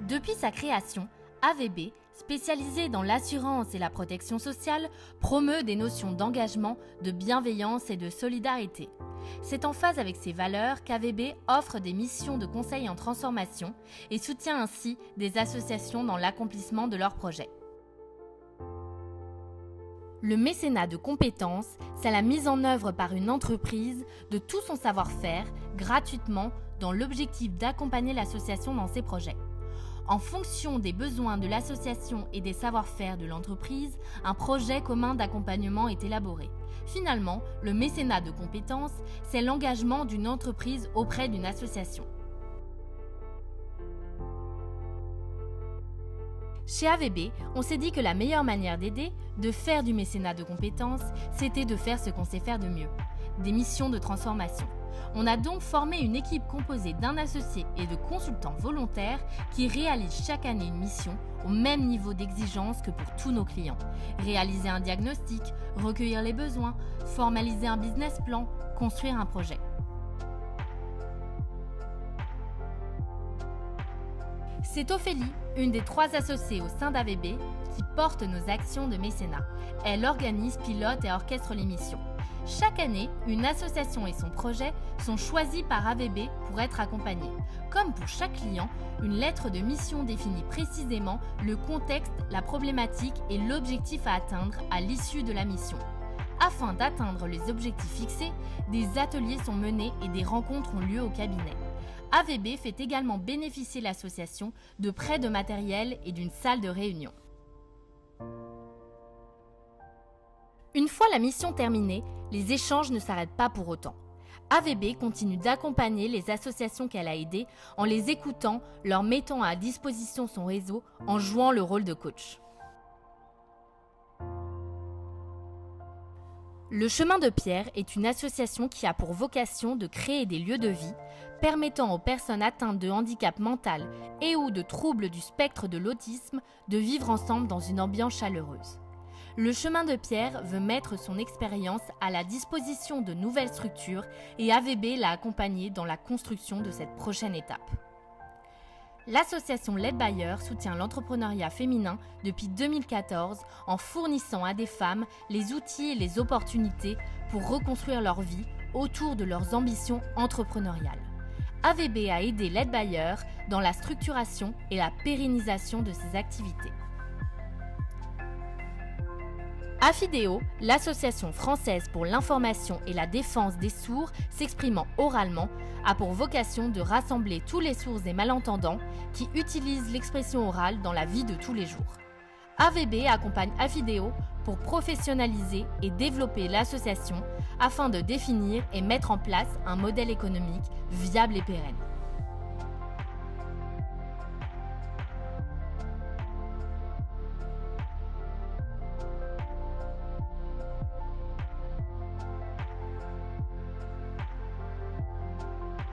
Depuis sa création, AVB, spécialisée dans l'assurance et la protection sociale, promeut des notions d'engagement, de bienveillance et de solidarité. C'est en phase avec ces valeurs qu'AVB offre des missions de conseil en transformation et soutient ainsi des associations dans l'accomplissement de leurs projets. Le mécénat de compétences, c'est la mise en œuvre par une entreprise de tout son savoir-faire gratuitement dans l'objectif d'accompagner l'association dans ses projets. En fonction des besoins de l'association et des savoir-faire de l'entreprise, un projet commun d'accompagnement est élaboré. Finalement, le mécénat de compétences, c'est l'engagement d'une entreprise auprès d'une association. Chez AVB, on s'est dit que la meilleure manière d'aider, de faire du mécénat de compétences, c'était de faire ce qu'on sait faire de mieux, des missions de transformation. On a donc formé une équipe composée d'un associé et de consultants volontaires qui réalisent chaque année une mission au même niveau d'exigence que pour tous nos clients. Réaliser un diagnostic, recueillir les besoins, formaliser un business plan, construire un projet. C'est Ophélie, une des 3 associées au sein d'AVB, qui porte nos actions de mécénat. Elle organise, pilote et orchestre les missions. Chaque année, une association et son projet sont choisis par AVB pour être accompagnés. Comme pour chaque client, une lettre de mission définit précisément le contexte, la problématique et l'objectif à atteindre à l'issue de la mission. Afin d'atteindre les objectifs fixés, des ateliers sont menés et des rencontres ont lieu au cabinet. AVB fait également bénéficier l'association de prêts de matériel et d'une salle de réunion. Une fois la mission terminée, les échanges ne s'arrêtent pas pour autant. AVB continue d'accompagner les associations qu'elle a aidées en les écoutant, leur mettant à disposition son réseau, en jouant le rôle de coach. Le Chemin de Pierre est une association qui a pour vocation de créer des lieux de vie permettant aux personnes atteintes de handicap mental et ou de troubles du spectre de l'autisme de vivre ensemble dans une ambiance chaleureuse. Le Chemin de Pierre veut mettre son expérience à la disposition de nouvelles structures et AVB l'a accompagné dans la construction de cette prochaine étape. L'association Led Bayer soutient l'entrepreneuriat féminin depuis 2014 en fournissant à des femmes les outils et les opportunités pour reconstruire leur vie autour de leurs ambitions entrepreneuriales. AVB a aidé Led Bayer dans la structuration et la pérennisation de ses activités. Affideo, l'association française pour l'information et la défense des sourds s'exprimant oralement, a pour vocation de rassembler tous les sourds et malentendants qui utilisent l'expression orale dans la vie de tous les jours. AVB accompagne Affideo pour professionnaliser et développer l'association afin de définir et mettre en place un modèle économique viable et pérenne.